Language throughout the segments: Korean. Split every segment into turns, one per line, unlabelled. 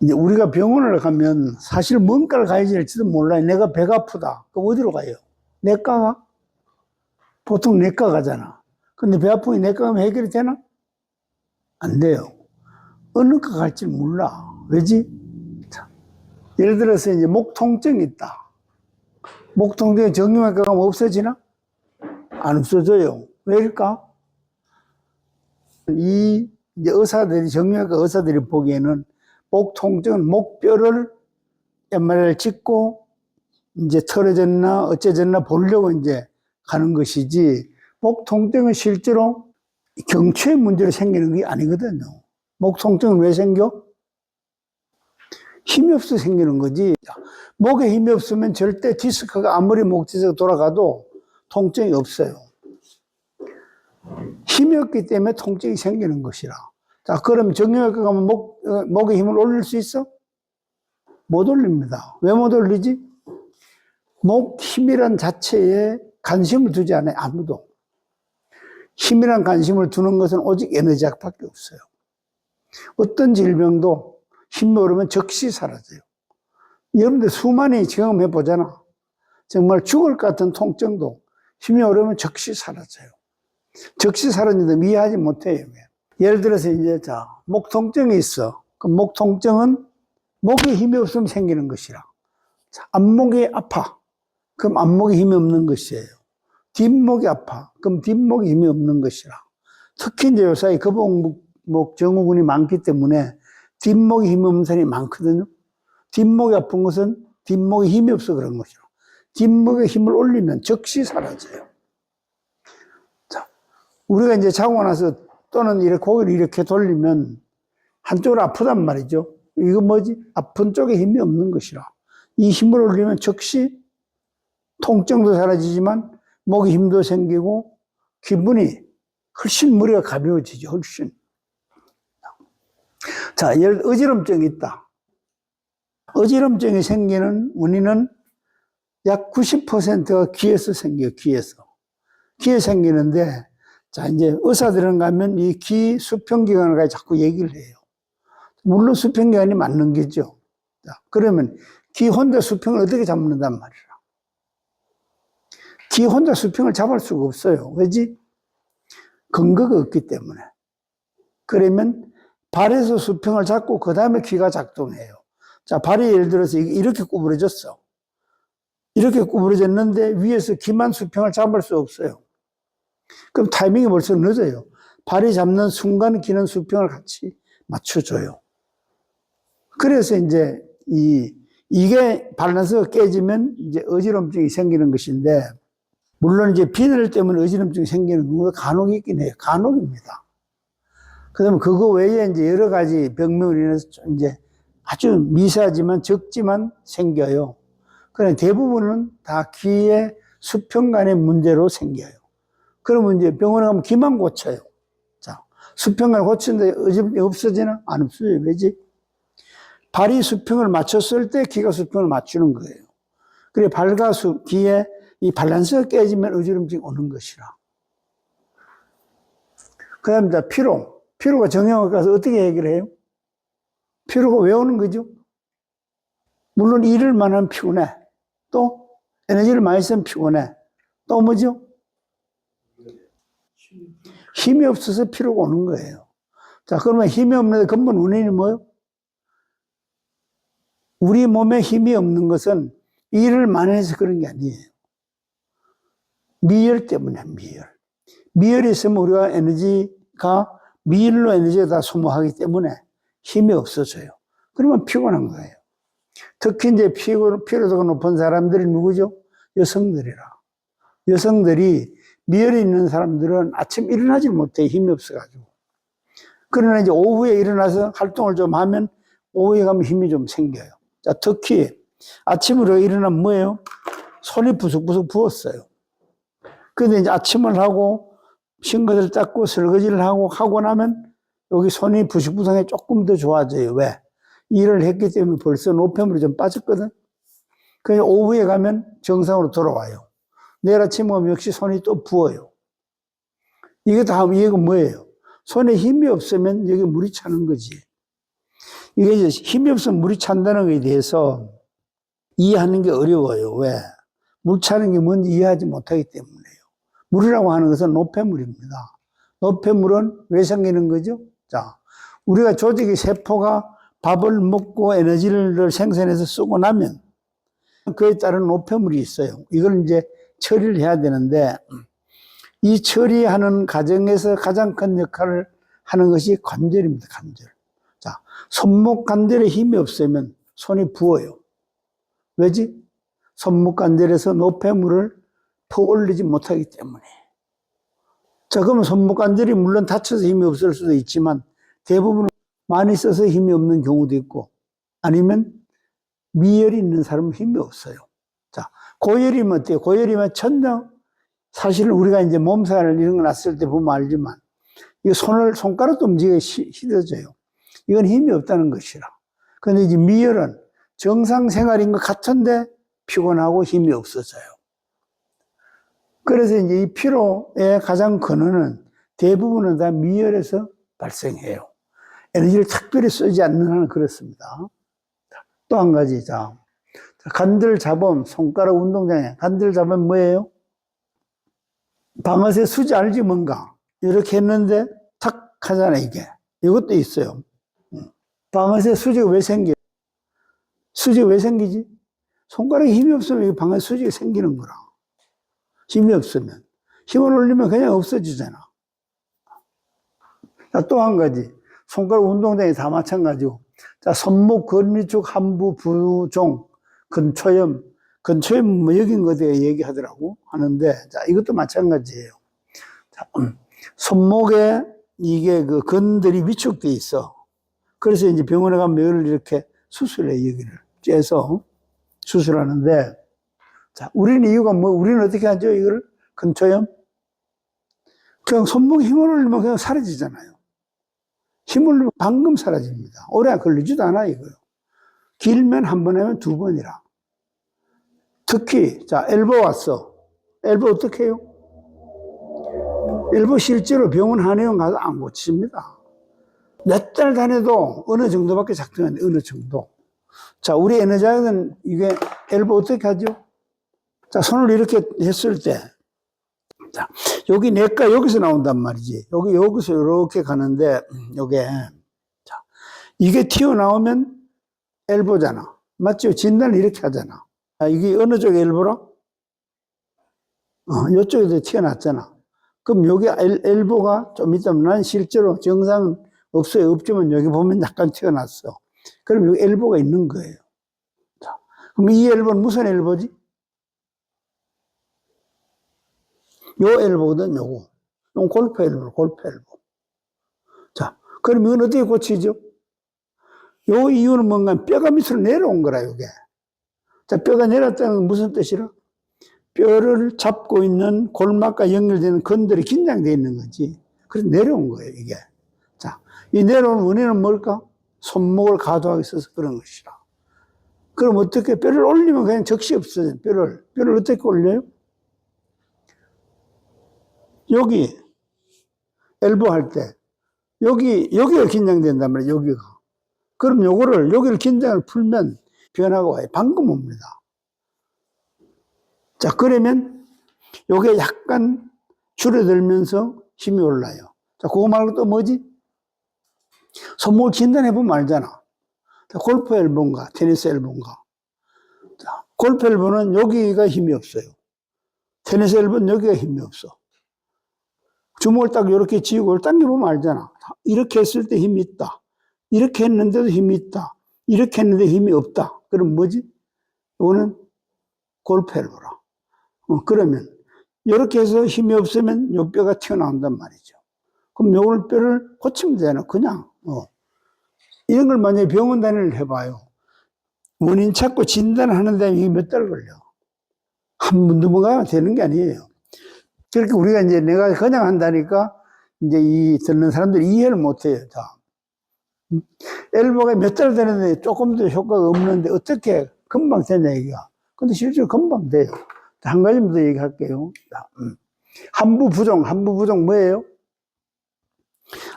이제 우리가 병원을 가면 사실 뭔가를 가야지 할지도 몰라요. 내가 배가 아프다. 그럼 어디로 가요? 내과 가? 보통 내과 가잖아. 근데 배 아프니 내과 가면 해결이 되나? 안 돼요. 어느 과 갈지 몰라. 왜지? 자, 예를 들어서 이제 목 통증이 있다. 목 통증이 정형외과 가면 없어지나? 안 없어져요. 왜일까? 이 이제 의사들이, 정형외과 의사들이 보기에는 목 통증은 목뼈를 MRI를 찍고 이제 털어졌나 어째졌나 보려고 이제 가는 것이지, 목 통증은 실제로 경추의 문제로 생기는 게 아니거든요. 목 통증은 왜 생겨? 힘이 없어 생기는 거지. 목에 힘이 없으면 절대 디스크가 아무리 목 디스크가 돌아가도 통증이 없어요. 힘이 없기 때문에 통증이 생기는 것이라. 자, 그럼 정형외과 가면 목에 힘을 올릴 수 있어? 못 올립니다. 왜 못 올리지? 목 힘이란 자체에 관심을 두지 않아요, 아무도. 힘이란 관심을 두는 것은 오직 에너지학밖에 없어요. 어떤 질병도 힘이 오르면 즉시 사라져요. 여러분들 수많이 경험해 보잖아. 정말 죽을 것 같은 통증도 힘이 오르면 즉시 사라져요. 즉시 사라지는데 이해하지 못해요. 예를 들어서 이제 목 통증이 있어. 그 목 통증은 목에 힘이 없으면 생기는 것이라. 자, 앞목이 아파. 그럼 앞목에 힘이 없는 것이에요. 뒷목이 아파. 그럼 뒷목에 힘이 없는 것이라. 특히 이제 요사이 거북목 증후군이 많기 때문에 뒷목에 힘이 없는 사람이 많거든요. 뒷목이 아픈 것은 뒷목에 힘이 없어 그런 것이라. 뒷목에 힘을 올리면 즉시 사라져요. 자, 우리가 이제 자고 나서 또는 이렇게 고개를 이렇게 돌리면 한쪽으로 아프단 말이죠. 이거 뭐지? 아픈 쪽에 힘이 없는 것이라. 이 힘을 올리면 즉시 통증도 사라지지만 목에 힘도 생기고 기분이 훨씬 머리가 가벼워지죠. 훨씬. 자, 예를 들어 어지럼증이 있다. 어지럼증이 생기는 원인은 약 90%가 귀에서 생겨요. 귀에서. 귀에 생기는데, 자, 이제 의사들은 가면 이 귀 수평기관을 가지고 자꾸 얘기를 해요. 물론 수평기관이 맞는 게죠. 자, 그러면 귀 혼자 수평을 어떻게 잡는단 말이야. 귀 혼자 수평을 잡을 수가 없어요. 왜지? 근거가 없기 때문에. 그러면 발에서 수평을 잡고 그 다음에 귀가 작동해요. 자, 발이 예를 들어서 이렇게 구부러졌어. 이렇게 구부러졌는데 위에서 귀만 수평을 잡을 수 없어요. 그럼 타이밍이 벌써 늦어요. 발이 잡는 순간 귀는 수평을 같이 맞춰줘요. 그래서 이제 이게 밸런스가 깨지면 이제 어지럼증이 생기는 것인데, 물론 이제 비늘 때문에 어지럼증이 생기는 경우가 간혹 있긴 해요. 간혹입니다. 그다음에 그거 외에 이제 여러 가지 병명으로 인해서 이제 아주 미세하지만 적지만 생겨요. 그러나 대부분은 다 귀의 수평간의 문제로 생겨요. 그러면 이제 병원에 가면 귀만 고쳐요. 자, 수평간을 고치는데 어지럼증이 없어지나? 안 없어져요. 왜지? 발이 수평을 맞췄을 때 귀가 수평을 맞추는 거예요. 그래, 발과 귀에 이 밸런스가 깨지면 어지럼증이 오는 것이라. 그 다음에 피로가 정형외과 가서 어떻게 얘기를 해요? 피로가 왜 오는 거죠? 물론 일을 많이 하면 피곤해. 또 에너지를 많이 쓰면 피곤해. 또 뭐죠? 힘이 없어서 피로가 오는 거예요. 자, 그러면 힘이 없는 근본 원인이 뭐예요? 우리 몸에 힘이 없는 것은 일을 많이 해서 그런 게 아니에요. 미열 때문에, 미열이 있으면 우리가 에너지가 미열로 에너지가 다 소모하기 때문에 힘이 없어져요. 그러면 피곤한 거예요. 특히 이제 피로도가 높은 사람들이 누구죠? 여성들이라. 여성들이 미열이 있는 사람들은 아침 일어나지 못해, 힘이 없어가지고. 그러나 이제 오후에 일어나서 활동을 좀 하면 오후에 가면 힘이 좀 생겨요. 자, 특히 아침으로 일어나면 뭐예요? 손이 부석부석 부었어요. 근데 이제 아침을 하고 싱크대를 닦고 설거지를 하고 나면 여기 손이 부식부식해 조금 더 좋아져요. 왜? 일을 했기 때문에 벌써 노폐물이 좀 빠졌거든. 그래서 오후에 가면 정상으로 돌아와요. 내일 아침에 오면 역시 손이 또 부어요. 이게 다 이게 뭐예요? 손에 힘이 없으면 여기 물이 차는 거지. 이게 이제 힘이 없으면 물이 찬다는 것에 대해서 이해하는 게 어려워요. 왜? 물 차는 게 뭔지 이해하지 못하기 때문에요. 물이라고 하는 것은 노폐물입니다. 노폐물은 왜 생기는 거죠? 자, 우리가 조직의 세포가 밥을 먹고 에너지를 생산해서 쓰고 나면 그에 따른 노폐물이 있어요. 이걸 이제 처리를 해야 되는데 이 처리하는 과정에서 가장 큰 역할을 하는 것이 관절입니다. 관절. 자, 손목 관절에 힘이 없으면 손이 부어요. 왜지? 손목 관절에서 노폐물을 퍼올리지 못하기 때문에. 자, 그러면 손목 관절이 물론 다쳐서 힘이 없을 수도 있지만 대부분 많이 써서 힘이 없는 경우도 있고 아니면 미열이 있는 사람은 힘이 없어요. 자, 고열이면 어때요? 고열이면 전혀 사실은 우리가 이제 몸살 이런 거 났을 때 보면 알지만 이거 손가락도 움직이기 힘들어져요. 이건 힘이 없다는 것이라. 근데 이제 미열은 정상 생활인 것 같은데 피곤하고 힘이 없어져요. 그래서 이제 이 피로의 가장 근원은 대부분은 다 미열에서 발생해요. 에너지를 특별히 쓰지 않는 한은 그렇습니다. 또 한 가지, 자, 관절 잡음, 손가락 운동장애. 관절 잡음 뭐예요? 방아쇠 수지 알지 뭔가? 이렇게 했는데 탁 하잖아, 이게. 이것도 있어요. 방아쇠 수지가 왜 생겨? 수지가 왜 생기지? 손가락에 힘이 없으면 이 방아쇠 수지가 생기는 거라. 힘이 없으면. 힘을 올리면 그냥 없어지잖아. 또 한 가지. 손가락 운동장이 다 마찬가지고. 자, 손목 근위축 함부 부종 근초염. 근초염 뭐 여긴 거에 얘기하더라고 하는데, 자, 이것도 마찬가지예요. 자, 손목에 이게 그 근들이 위축돼 있어. 그래서 이제 병원에 가면 이걸 이렇게 수술해, 여기를 째서 수술하는데, 자, 우리는 이유가 뭐, 우리는 어떻게 하죠, 이걸? 근초염? 그냥 손목에 힘을 올리면 그냥 사라지잖아요. 힘을 올리면 방금 사라집니다. 오래 걸리지도 않아, 이거요. 길면 한 번 하면 두 번이라. 특히, 자, 엘보 왔어. 엘보 어떻게 해요? 엘보 실제로 병원 한의원 가서 안 고칩니다. 몇 달 다녀도 어느 정도밖에 작동하는데, 어느 정도. 자, 우리 에너지학은 이게 엘보 어떻게 하죠? 자, 손을 이렇게 했을 때, 자, 여기 내과 여기서 나온단 말이지. 여기서 이렇게 가는데, 요게, 자, 이게 튀어나오면 엘보잖아. 맞죠? 진단을 이렇게 하잖아. 아, 이게 어느 쪽 엘보라? 이쪽에도 튀어났잖아. 그럼 여기 엘보가 좀 있다면 난 실제로 정상은 없어요. 없지만 여기 보면 약간 튀어났어. 그럼 여기 엘보가 있는 거예요. 자, 그럼 이 엘보는 무슨 엘보지? 요 엘보거든, 요거. 요 골프 엘보, 골프 엘보. 자, 그럼 이건 어떻게 고치죠? 요 이유는 뭔가 뼈가 밑으로 내려온 거라, 요게. 자, 뼈가 내렸다는 건 무슨 뜻이라? 뼈를 잡고 있는 골막과 연결되는 근들이 긴장되어 있는 거지. 그래서 내려온 거예요, 이게. 자, 이 내려온 원인은 뭘까? 손목을 가도하기 있어서 그런 것이라. 그럼 어떻게 뼈를 올리면 그냥 적시 없어요. 뼈를 어떻게 올려요? 여기 엘보 할 때 여기가 긴장된단 말이에요. 여기가. 그럼 여기를 긴장을 풀면 변화가 와요. 방금 옵니다. 자, 그러면 요게 약간 줄어들면서 힘이 올라요. 자, 그거 말고 또 뭐지? 손목을 진단해보면 알잖아. 자, 골프 엘보인가, 테니스 엘보인가. 자, 골프 엘보는 여기가 힘이 없어요. 테니스 엘보는 여기가 힘이 없어. 주먹을 딱 이렇게 쥐고 당겨보면 알잖아. 이렇게 했을 때 힘이 있다. 이렇게 했는데도 힘이 있다. 이렇게 했는데 힘이 없다. 그럼 뭐지? 이거는 골프 엘보라. 그러면 이렇게 해서 힘이 없으면 요 뼈가 튀어나온단 말이죠. 그럼 요걸 뼈를 고치면 되잖아. 그냥 이런 걸 만약에 병원 다니를 해봐요. 원인 찾고 진단을 하는데 이게 몇 달 걸려. 한 번, 두 번 가면 되는 게 아니에요. 그렇게 우리가 이제 내가 그냥 한다니까 이제 이 듣는 사람들이 이해를 못 해요. 다. 엘보가 몇 달 되는데 조금 더 효과가 없는데 어떻게 금방 되냐, 이기가. 근데 실제로 금방 돼요. 한 가지만 더 얘기할게요. 함부 부종 뭐예요?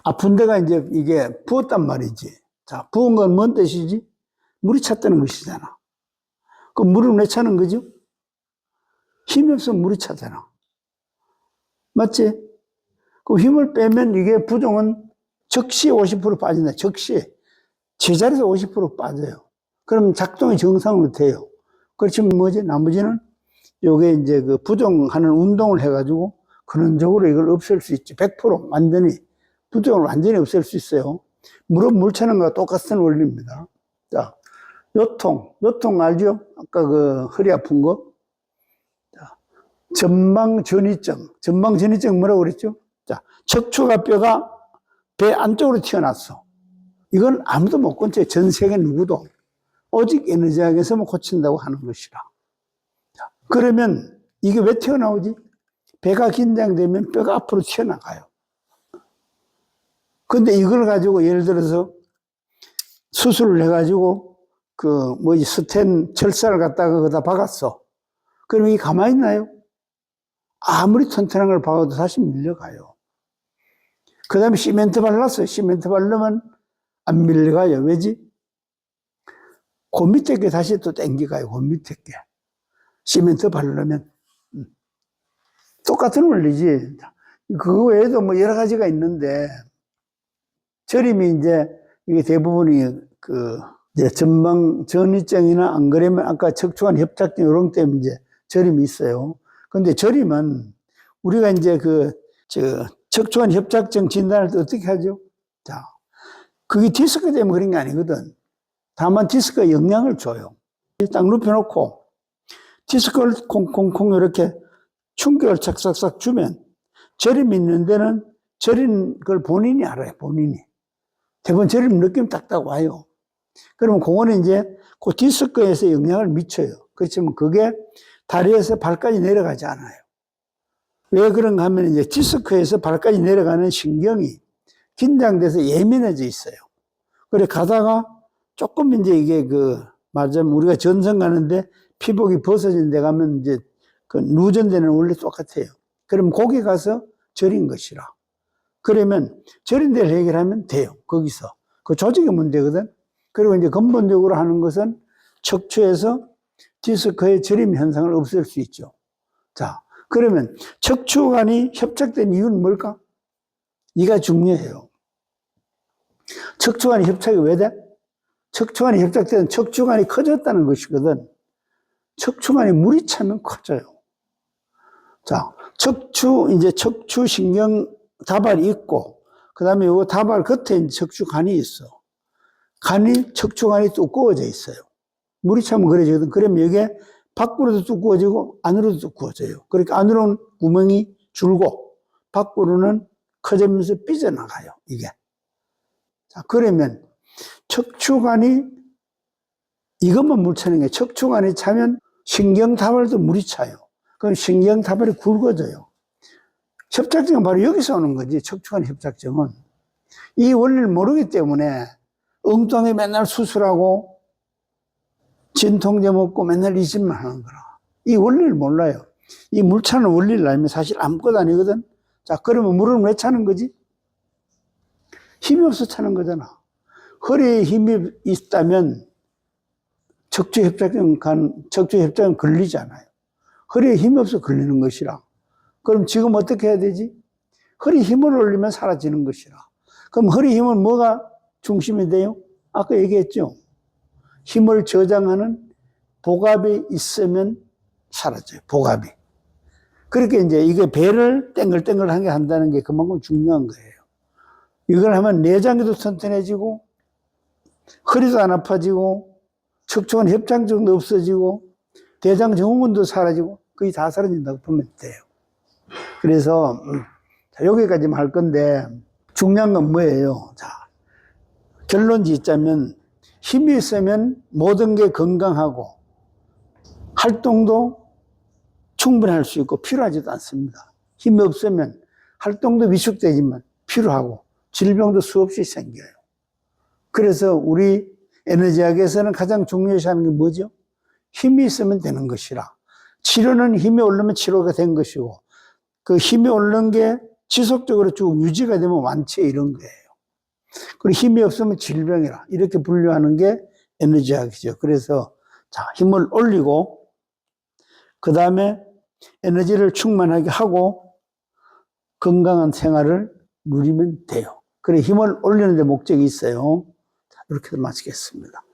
아픈 데가 이제 이게 부었단 말이지. 자, 부은 건 뭔 뜻이지? 물이 찼다는 것이잖아. 그 물은 왜 차는 거죠? 힘이 없으면 물이 차잖아. 맞지? 그 힘을 빼면 이게 부종은 즉시 50% 빠진다. 즉시. 제자리에서 50% 빠져요. 그럼 작동이 정상으로 돼요. 그렇지만 뭐지? 나머지는 요게 이제 그 부종하는 운동을 해가지고 근원적으로 이걸 없앨 수 있지. 100% 완전히, 부종을 완전히 없앨 수 있어요. 물은 물 차는 거와 똑같은 원리입니다. 자, 요통 알죠? 아까 그 허리 아픈 거. 자, 전방전이증 뭐라고 그랬죠? 자, 척추가 뼈가 배 안쪽으로 튀어났어. 이건 아무도 못 고쳐요. 전 세계 누구도. 오직 에너지학에서만 고친다고 하는 것이라. 자, 그러면 이게 왜 튀어나오지? 배가 긴장되면 뼈가 앞으로 튀어나가요. 근데 이걸 가지고 예를 들어서 수술을 해가지고 스텐 철사를 갖다가 거기다 박았어. 그럼 이게 가만히 있나요? 아무리 튼튼한 걸 박아도 다시 밀려가요. 그 다음에 시멘트 발랐어요. 시멘트 바르면 안 밀려가요. 왜지? 그 밑에 게 다시 또 땡겨가요. 그 밑에 게. 시멘트 바르면. 똑같은 원리지. 그거 외에도 뭐 여러 가지가 있는데, 저림이 이제, 이게 대부분이 이제 전이증이나 안 그러면 아까 척추관 협착증 이런 때문에 이제 저림이 있어요. 근데 저림은 우리가 이제 척추관 협착증 진단할 때 어떻게 하죠? 자, 그게 디스크 때문에 그런 게 아니거든. 다만 디스크가 영향을 줘요. 딱 눕혀놓고 디스크를 콩콩콩 이렇게 충격을 착싹싹 주면 저림이 있는 데는 저린 걸 본인이 알아요. 본인이. 대부분 저림 느낌 딱딱 와요. 그러면 그거는 이제 그 디스크에서 영향을 미쳐요. 그렇지만 그게 다리에서 발까지 내려가지 않아요. 왜 그런가 하면 이제 디스크에서 발까지 내려가는 신경이 긴장돼서 예민해져 있어요. 그래 가다가 조금 이제 이게 말하자면 우리가 전선 가는데 피복이 벗어진 데 가면 이제 누전되는 원리 똑같아요. 그럼 거기 가서 저린 것이라. 그러면 저린 데를 해결하면 돼요. 거기서. 그 조직의 문제거든. 그리고 이제 근본적으로 하는 것은 척추에서 디스크의 저림 현상을 없앨 수 있죠. 자, 그러면 척추관이 협착된 이유는 뭘까? 이가 중요해요. 척추관이 협착이 왜 돼? 척추관이 협착되면 척추관이 커졌다는 것이거든. 척추관에 물이 차면 커져요. 자, 척추신경 다발이 있고, 그 다음에 요 다발 겉에 척추관이 있어. 척추관이 두꺼워져 있어요. 물이 차면 그래지거든. 그러면 이게 밖으로도 두꺼워지고 안으로도 두꺼워져요. 그러니까 안으로는 구멍이 줄고 밖으로는 커지면서 삐져나가요. 이게. 자, 그러면 척추관이 이것만 물 차는 게 척추관이 차면 신경다발도 물이 차요. 그럼 신경다발이 굵어져요. 협착증은 바로 여기서 오는 거지. 척추관 협착증은. 이 원리를 모르기 때문에 엉뚱하게 맨날 수술하고 진통제 먹고 맨날 이 짓만 하는 거라. 이 원리를 몰라요. 이 물 차는 원리를 알면 사실 아무것도 아니거든. 자, 그러면 물은 왜 차는 거지? 힘이 없어 차는 거잖아. 허리에 힘이 있다면 척추협착증은 걸리잖아요. 허리에 힘이 없어 걸리는 것이라. 그럼 지금 어떻게 해야 되지? 허리 힘을 올리면 사라지는 것이라. 그럼 허리 힘은 뭐가 중심이 돼요? 아까 얘기했죠. 힘을 저장하는 복압이 있으면 사라져요. 복압이. 그렇게 이제 이게 배를 땡글땡글하게 한다는 게 그만큼 중요한 거예요. 이걸 하면 내장기도 튼튼해지고 허리도 안 아파지고 척추관 협착증도 없어지고 대장 증후군도 사라지고 거의 다 사라진다고 보면 돼요. 그래서 여기까지만 할 건데 중요한 건 뭐예요? 자, 결론 짓자면 힘이 있으면 모든 게 건강하고 활동도 충분히 할 수 있고 필요하지도 않습니다. 힘이 없으면 활동도 위축되지만 필요하고 질병도 수없이 생겨요. 그래서 우리 에너지학에서는 가장 중요시하는 게 뭐죠? 힘이 있으면 되는 것이라. 치료는 힘이 오르면 치료가 된 것이고 그 힘이 오르는 게 지속적으로 쭉 유지가 되면 완치 이런 거예요. 그리고 힘이 없으면 질병이라. 이렇게 분류하는 게 에너지학이죠. 그래서, 자, 힘을 올리고, 그 다음에 에너지를 충만하게 하고, 건강한 생활을 누리면 돼요. 그래, 힘을 올리는 데 목적이 있어요. 자, 이렇게 마치겠습니다.